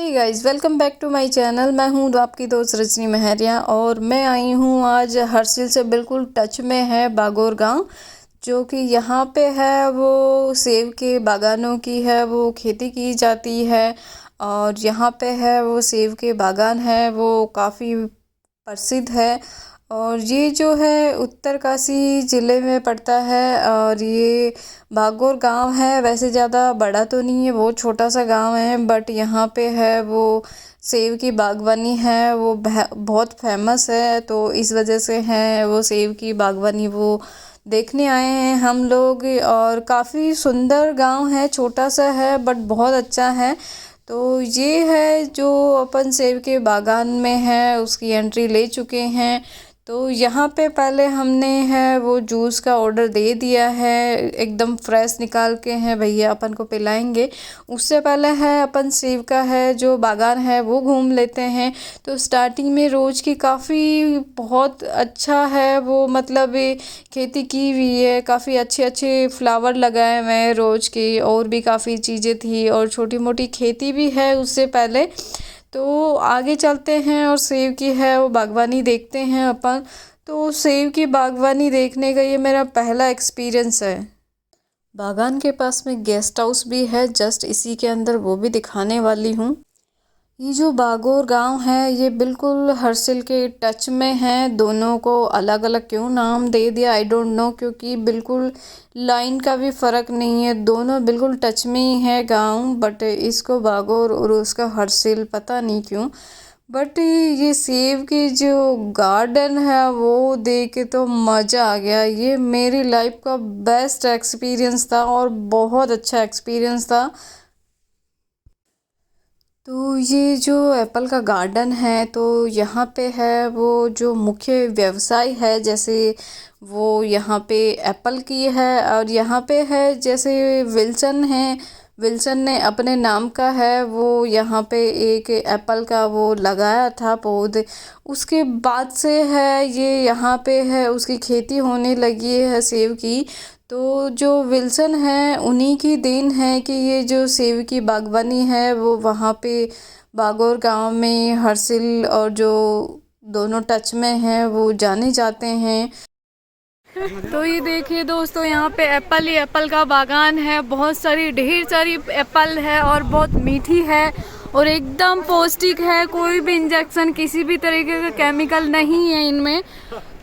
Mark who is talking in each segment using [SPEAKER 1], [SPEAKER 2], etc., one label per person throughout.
[SPEAKER 1] Hey guys, welcome back to my channel. मैं हूँ आपकी दोस्त रजनी महरिया और मैं आई हूँ आज हर्सिल से बिल्कुल टच में है बागोर गांव, जो कि यहाँ पे है वो सेब के बागानों की है वो खेती की जाती है। और यहाँ पे है वो सेब के बागान है वो काफ़ी प्रसिद्ध है। और ये जो है उत्तरकाशी ज़िले में पड़ता है और ये बागोर गांव है। वैसे ज़्यादा बड़ा तो नहीं है, बहुत छोटा सा गांव है, बट यहाँ पे है वो सेब की बागवानी है वो बहुत फेमस है। तो इस वजह से है वो सेब की बागवानी वो देखने आए हैं हम लोग। और काफ़ी सुंदर गांव है, छोटा सा है बट बहुत अच्छा है। तो ये है जो अपन सेब के बागान में है उसकी एंट्री ले चुके हैं। तो यहाँ पे पहले हमने है वो जूस का ऑर्डर दे दिया है, एकदम फ्रेश निकाल के हैं भैया अपन को पिलाएंगे। उससे पहले है अपन सेब का है जो बागान है वो घूम लेते हैं। तो स्टार्टिंग में रोज़ की काफ़ी बहुत अच्छा है वो, मतलब ये खेती की हुई है, काफ़ी अच्छे अच्छे फ्लावर लगाए हुए हैं रोज़ की, और भी काफ़ी चीज़ें थी और छोटी मोटी खेती भी है उससे पहले। तो आगे चलते हैं और सेब की है वो बागवानी देखते हैं अपन। तो सेब की बागवानी देखने का ये मेरा पहला एक्सपीरियंस है। बागान के पास में गेस्ट हाउस भी है जस्ट इसी के अंदर, वो भी दिखाने वाली हूँ। ये जो बागोर गांव है ये बिल्कुल हर्सिल के टच में है। दोनों को अलग अलग क्यों नाम दे दिया आई डोंट नो, क्योंकि बिल्कुल लाइन का भी फ़र्क नहीं है, दोनों बिल्कुल टच में ही है गांव, बट इसको बागोर और उसका हर्सिल पता नहीं क्यों। बट ये सेब की जो गार्डन है वो देख के तो मज़ा आ गया। ये मेरी लाइफ का बेस्ट एक्सपीरियंस था और बहुत अच्छा एक्सपीरियंस था। तो ये जो एप्पल का गार्डन है तो यहाँ पे है वो जो मुख्य व्यवसाय है, जैसे वो यहाँ पे एप्पल की है। और यहाँ पे है जैसे विल्सन है, विल्सन ने अपने नाम का है वो यहाँ पे एक एप्पल का वो लगाया था पौधे। उसके बाद से है ये यहाँ पे है उसकी खेती होने लगी है सेब की। तो जो विल्सन है उन्हीं की देन है कि ये जो सेब की बागवानी है वो वहाँ पे बागोर गांव में हर्सिल और जो दोनों टच में हैं वो जाने जाते हैं। तो ये देखिए दोस्तों, यहाँ पे एप्पल ही एप्पल का बागान है, बहुत सारी ढेर सारी एप्पल है और बहुत मीठी है और एकदम पौष्टिक है। कोई भी इंजेक्शन किसी भी तरीके का केमिकल नहीं है इनमें।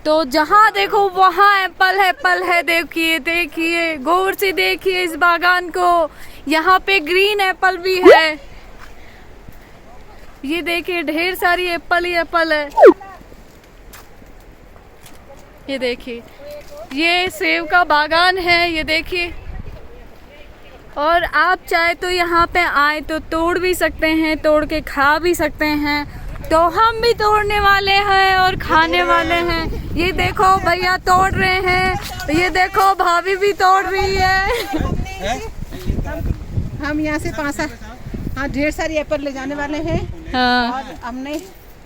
[SPEAKER 1] तो जहाँ देखो वहाँ एप्पल एप्पल है। देखिए देखिए गौर से देखिए इस बागान को, यहाँ पे ग्रीन एप्पल भी है। ये देखिए ढेर सारी एप्पल ही एप्पल है। ये देखिए ये सेब का बागान है, ये देखिए। और आप चाहे तो यहाँ पे आए तो तोड़ भी सकते हैं, तोड़ के खा भी सकते हैं। तो हम भी तोड़ने वाले हैं और खाने वाले हैं। ये देखो भैया तोड़ रहे हैं, ये देखो भाभी भी तोड़ रही है।
[SPEAKER 2] हम यहाँ से 5 हाँ ढेर सारी एप्पल ले जाने वाले हैं।
[SPEAKER 1] हाँ।
[SPEAKER 2] और हमने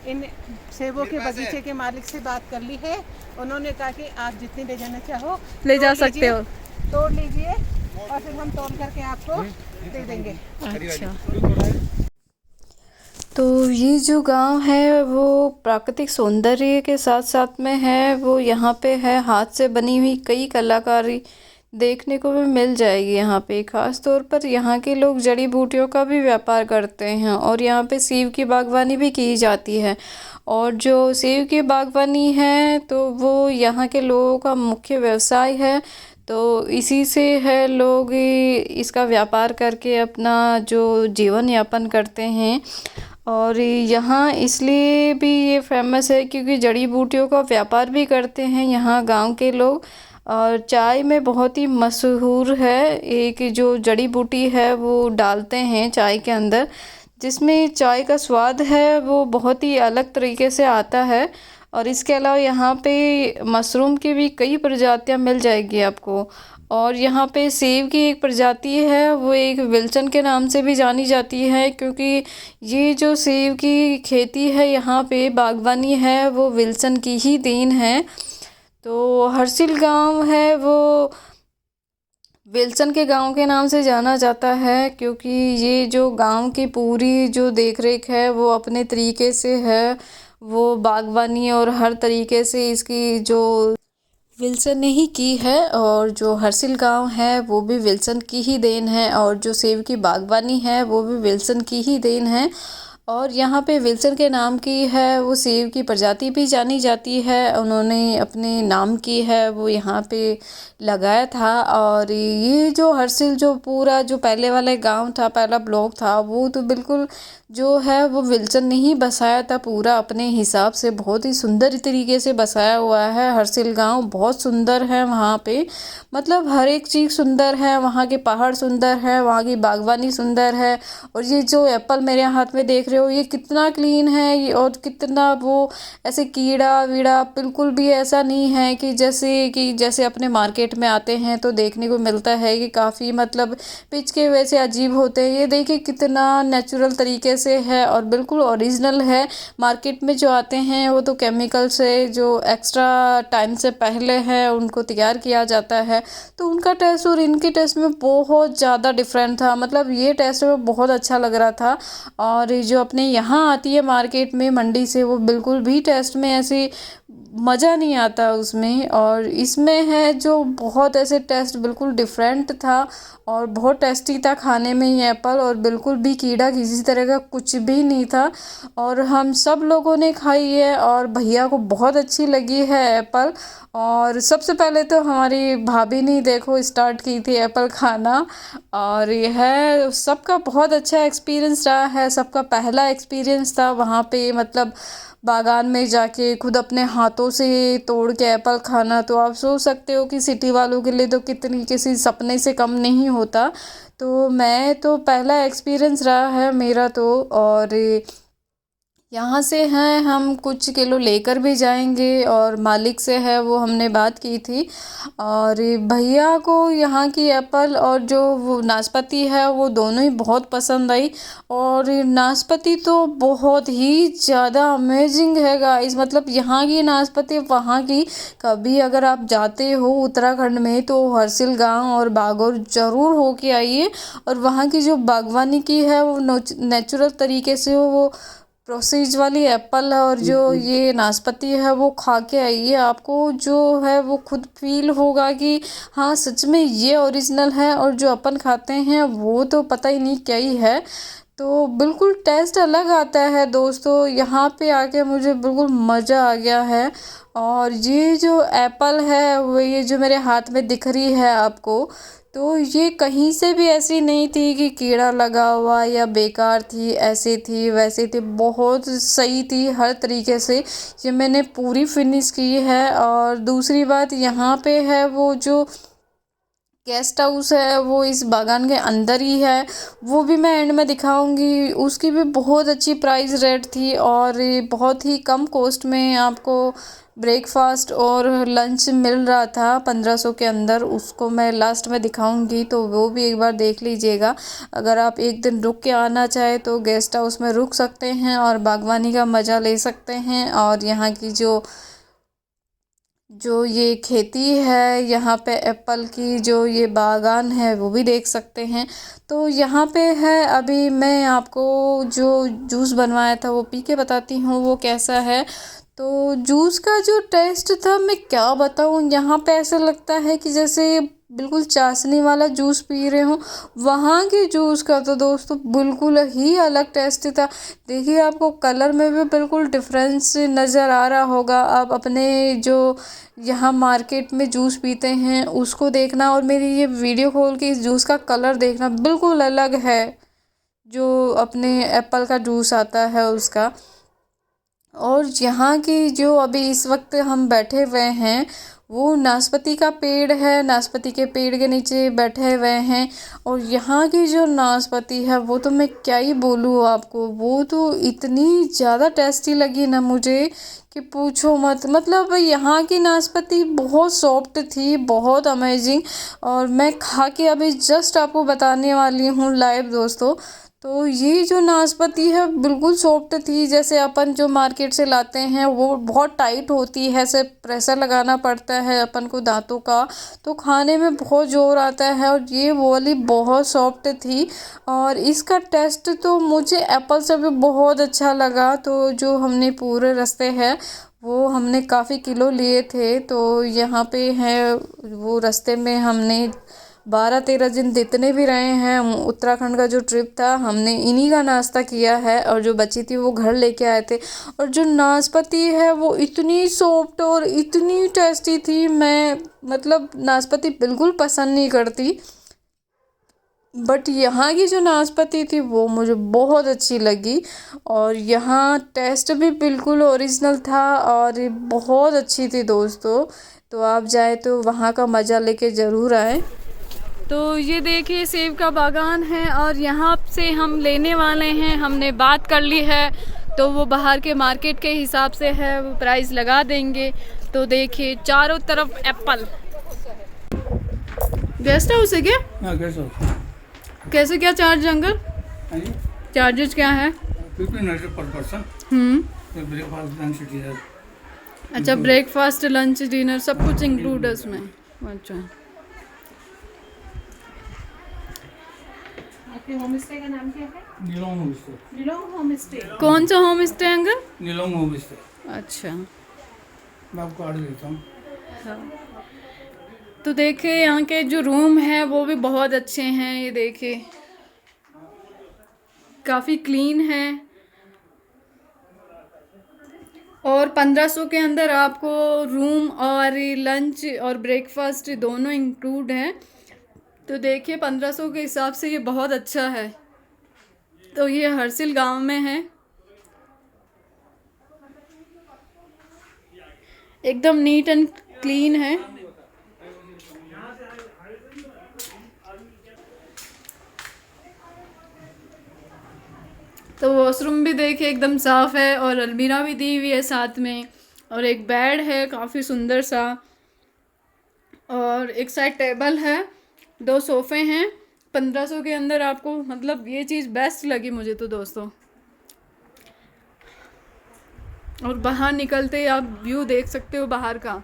[SPEAKER 2] इन सेबों के बगीचे के मालिक से बात कर ली है। उन्होंने कहा कि आप जितनी ले जाना चाहो
[SPEAKER 1] ले जा सकते हो,
[SPEAKER 2] तोड़ लीजिए और फिर हम तोड़ करके आपको दे देंगे।
[SPEAKER 1] अच्छा। तो ये जो गांव है वो प्राकृतिक सौंदर्य के साथ साथ में है वो, यहाँ पे है हाथ से बनी हुई कई कलाकारी देखने को भी मिल जाएगी यहाँ पे। ख़ास तौर पर यहाँ के लोग जड़ी बूटियों का भी व्यापार करते हैं और यहाँ पे सेब की बागवानी भी की जाती है। और जो सेब की बागवानी है तो वो यहाँ के लोगों का मुख्य व्यवसाय है। तो इसी से है लोग इसका व्यापार करके अपना जो जीवन यापन करते हैं। और यहाँ इसलिए भी ये फेमस है क्योंकि जड़ी बूटियों का व्यापार भी करते हैं यहाँ गांव के लोग। और चाय में बहुत ही मशहूर है, एक जो जड़ी बूटी है वो डालते हैं चाय के अंदर, जिसमें चाय का स्वाद है वो बहुत ही अलग तरीके से आता है। और इसके अलावा यहाँ पे मशरूम की भी कई प्रजातियाँ मिल जाएगी आपको। और यहाँ पे सेब की एक प्रजाति है वो एक विल्सन के नाम से भी जानी जाती है, क्योंकि ये जो सेब की खेती है यहाँ पे बागवानी है वो विल्सन की ही देन है। तो हर्सिल गांव है वो विल्सन के गांव के नाम से जाना जाता है क्योंकि ये जो गांव की पूरी जो देखरेख है वो अपने तरीके से है, वो बागवानी और हर तरीके से इसकी जो विल्सन ने ही की है। और जो हर्सिल गांव है वो भी विल्सन की ही देन है, और जो सेब की बागवानी है वो भी विल्सन की ही देन है। और यहाँ पे विल्सन के नाम की है वो सेब की प्रजाति भी जानी जाती है, उन्होंने अपने नाम की है वो यहाँ पे लगाया था। और ये जो हर्सिल जो पूरा जो पहले वाला गांव था, पहला ब्लॉक था, वो तो बिल्कुल जो है वो विल्सन ने ही बसाया था पूरा अपने हिसाब से, बहुत ही सुंदर तरीके से बसाया हुआ है। हर्सिल गांव बहुत सुंदर है, वहाँ पे मतलब हर एक चीज़ सुंदर है, वहाँ के पहाड़ सुंदर है, वहाँ की बागवानी सुंदर है। और ये जो एप्पल मेरे हाथ में देख रहे हो ये कितना क्लीन है और कितना वो ऐसे कीड़ा वीड़ा बिल्कुल भी ऐसा नहीं है कि जैसे अपने मार्केट में आते हैं तो देखने को मिलता है कि काफ़ी मतलब पिच के वैसे अजीब होते हैं। ये देखिए कितना नेचुरल तरीके से है और बिल्कुल ओरिजिनल है। मार्केट में जो आते हैं वो तो केमिकल से जो एक्स्ट्रा टाइम से पहले है उनको तैयार किया जाता है, तो उनका टेस्ट और इनके टेस्ट में बहुत ज़्यादा डिफरेंट था। मतलब ये टेस्ट में बहुत अच्छा लग रहा था, और जो अपने यहाँ आती है मार्केट में मंडी से वो बिल्कुल भी टेस्ट में ऐसे मज़ा नहीं आता उसमें। और इसमें है जो बहुत ऐसे टेस्ट बिल्कुल डिफरेंट था और बहुत टेस्टी था खाने में ये एप्पल, और बिल्कुल भी कीड़ा किसी तरह का कुछ भी नहीं था। और हम सब लोगों ने खाई है और भैया को बहुत अच्छी लगी है एप्पल। और सबसे पहले तो हमारी भाभी ने देखो स्टार्ट की थी एप्पल खाना, और यह सबका बहुत अच्छा एक्सपीरियंस रहा है। सबका पहला एक्सपीरियंस था वहाँ पे, मतलब बागान में जाके खुद अपने हाथों से तोड़ के एप्पल खाना। तो आप सोच सकते हो कि सिटी वालों के लिए तो कितनी किसी सपने से कम नहीं होता। तो मैं तो पहला एक्सपीरियंस रहा है मेरा तो। और यहाँ से हैं हम कुछ किलो लेकर भी जाएंगे, और मालिक से है वो हमने बात की थी। और भैया को यहाँ की एप्पल और जो वो नाशपाती है वो दोनों ही बहुत पसंद आई। और नाशपाती तो बहुत ही ज़्यादा अमेजिंग है गाइस, मतलब यहाँ की नाशपाती वहाँ की। कभी अगर आप जाते हो उत्तराखंड में तो हर्सिल गांव और बागौर ज़रूर होके आइए, और वहाँ की जो बागवानी की है वो नेचुरल तरीके से वो प्रोसीज वाली एप्पल है और जो ये नाशपाती है वो खा के आइए, आपको जो है वो खुद फील होगा कि हाँ सच में ये ओरिजिनल है, और जो अपन खाते हैं वो तो पता ही नहीं क्या ही है। तो बिल्कुल टेस्ट अलग आता है दोस्तों, यहाँ पे आके मुझे बिल्कुल मज़ा आ गया है। और ये जो एप्पल है वो ये जो मेरे हाथ में दिख रही है आपको, तो ये कहीं से भी ऐसी नहीं थी कि कीड़ा लगा हुआ या बेकार थी, ऐसे थी वैसे थी, बहुत सही थी हर तरीके से। ये मैंने पूरी फिनिश की है। और दूसरी बात यहाँ पे है वो जो गेस्ट हाउस है वो इस बागान के अंदर ही है, वो भी मैं एंड में दिखाऊंगी। उसकी भी बहुत अच्छी प्राइस रेट थी और ये बहुत ही कम कॉस्ट में आपको ब्रेकफास्ट और लंच मिल रहा था 1500 के अंदर। उसको मैं लास्ट में दिखाऊंगी, तो वो भी एक बार देख लीजिएगा। अगर आप एक दिन रुक के आना चाहे तो गेस्ट हाउस में रुक सकते हैं और बागवानी का मज़ा ले सकते हैं। और यहाँ की जो ये खेती है यहाँ पे एप्पल की, जो ये बागान है वो भी देख सकते हैं। तो यहाँ पे है, अभी मैं आपको जो जूस बनवाया था वो पी के बताती हूँ वो कैसा है। तो जूस का जो टेस्ट था मैं क्या बताऊँ, यहाँ पे ऐसा लगता है कि जैसे बिल्कुल चाशनी वाला जूस पी रहे हो। वहाँ के जूस का तो दोस्तों बिल्कुल ही अलग टेस्ट था। देखिए आपको कलर में भी बिल्कुल डिफरेंस नज़र आ रहा होगा। आप अपने जो यहाँ मार्केट में जूस पीते हैं उसको देखना, और मेरी ये वीडियो खोल के इस जूस का कलर देखना, बिल्कुल अलग है जो अपने एप्पल का जूस आता है उसका। और यहाँ की जो अभी इस वक्त हम बैठे हुए हैं वो नाशपाती का पेड़ है, नाशपाती के पेड़ के नीचे बैठे हुए हैं। और यहाँ की जो नाशपाती है वो तो मैं क्या ही बोलूँ आपको, वो तो इतनी ज़्यादा टेस्टी लगी ना मुझे कि पूछो मत। मतलब यहाँ की नाशपाती बहुत सॉफ्ट थी, बहुत अमेजिंग। और मैं खा के अभी जस्ट आपको बताने वाली हूँ लाइव दोस्तों। तो ये जो नाशपाती है बिल्कुल सॉफ्ट थी, जैसे अपन जो मार्केट से लाते हैं वो बहुत टाइट होती है, ऐसे प्रेशर लगाना पड़ता है अपन को दांतों का, तो खाने में बहुत ज़ोर आता है। और ये वाली बहुत सॉफ्ट थी और इसका टेस्ट तो मुझे एप्पल से भी बहुत अच्छा लगा। तो जो हमने पूरे रास्ते हैं वो हमने काफ़ी किलो लिए थे। तो यहाँ पे है वो रास्ते में हमने 12-13 दिन जितने भी रहे हैं, उत्तराखंड का जो ट्रिप था हमने इन्हीं का नाश्ता किया है और जो बची थी वो घर लेके आए थे। और जो नाशपाती है वो इतनी सॉफ्ट और इतनी टेस्टी थी, मैं मतलब नाशपाती बिल्कुल पसंद नहीं करती, बट यहाँ की जो नाशपाती थी वो मुझे बहुत अच्छी लगी। और यहाँ टेस्ट भी बिल्कुल ओरिजिनल था और बहुत अच्छी थी दोस्तों। तो आप जाए तो वहाँ का मज़ा लेके ज़रूर आए। तो ये देखिए सेब का बागान है और यहाँ से हम लेने वाले हैं, हमने बात कर ली है तो वो बाहर के मार्केट के हिसाब से है, वो प्राइस लगा देंगे। तो देखिए चारों तरफ एप्पल। गेस्ट हाउस है क्या?
[SPEAKER 3] हाँ, कैसे हो?
[SPEAKER 1] कैसे क्या चार्ज अंकल?
[SPEAKER 3] हाँ जी,
[SPEAKER 1] चार्जेस क्या है?
[SPEAKER 3] 1500 पर पर्सन। Breakfast lunch dinner.
[SPEAKER 1] अच्छा, ब्रेकफास्ट लंच डिनर सब कुछ इंक्लूड है उसमें। अच्छा,
[SPEAKER 2] आपके होम स्टे का नाम क्या है?
[SPEAKER 3] Nilong home stay.
[SPEAKER 2] Nilong home stay.
[SPEAKER 1] कौन सा home stay uncle?
[SPEAKER 3] Nilong home stay.
[SPEAKER 1] अच्छा,
[SPEAKER 3] मैं आपको ऑर्डर देता हूँ।
[SPEAKER 1] हाँ। तो देखिए यहाँ के जो रूम है वो भी बहुत अच्छे हैं, ये देखिए काफ़ी क्लीन है। और 1500 के अंदर आपको रूम और लंच और ब्रेकफास्ट दोनों इंक्लूड हैं। तो देखिए 1500 के हिसाब से ये बहुत अच्छा है। तो ये हरसिल गांव में है, एकदम नीट एंड क्लीन है। तो वॉशरूम भी देखिए एकदम साफ़ है और अलमीरा भी दी हुई है साथ में, और एक बेड है काफ़ी सुंदर सा, और एक साइड टेबल है, 2 सोफ़े हैं। 1500 के अंदर आपको मतलब ये चीज़ बेस्ट लगी मुझे तो दोस्तों। और बाहर निकलते ही आप व्यू देख सकते हो बाहर का,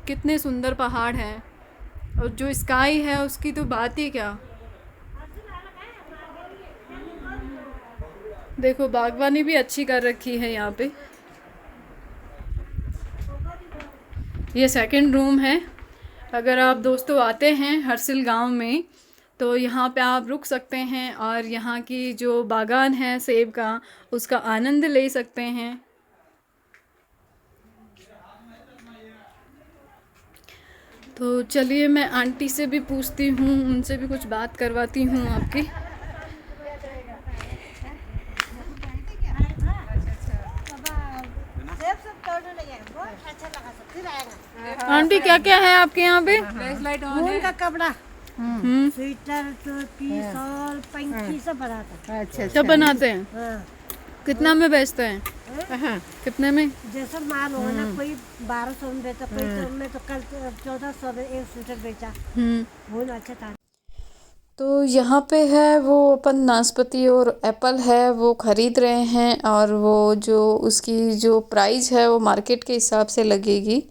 [SPEAKER 1] कितने सुंदर पहाड़ हैं और जो स्काई है उसकी तो बात ही क्या। देखो बागवानी भी अच्छी कर रखी है यहाँ पे। ये सेकंड रूम है। अगर आप दोस्तों आते हैं हरसिल गांव में तो यहाँ पे आप रुक सकते हैं और यहाँ की जो बागान है सेब का उसका आनंद ले सकते हैं। तो चलिए मैं आंटी से भी पूछती हूँ, उनसे भी कुछ बात करवाती हूँ आपकी। आंटी क्या क्या है आपके यहाँ पे?
[SPEAKER 4] ऊन का कपड़ा, स्वेटर, टोपी, शॉल, पंखी सब बनाता है।
[SPEAKER 2] अच्छा
[SPEAKER 1] सब बनाते हैं।
[SPEAKER 4] हाँ।
[SPEAKER 1] कितना में बेचते हैं?
[SPEAKER 2] हाँ।
[SPEAKER 1] कितने में?
[SPEAKER 4] जैसा माल हो ना, कोई 1200 में बेचा, कोई तो में तो कल 1400 में एक स्वेटर बेचा। वो अच्छा था।
[SPEAKER 1] तो यहाँ पे है वो अपन नाशपाती और एप्पल है वो ख़रीद रहे हैं और वो जो उसकी जो प्राइस है वो मार्केट के हिसाब से लगेगी।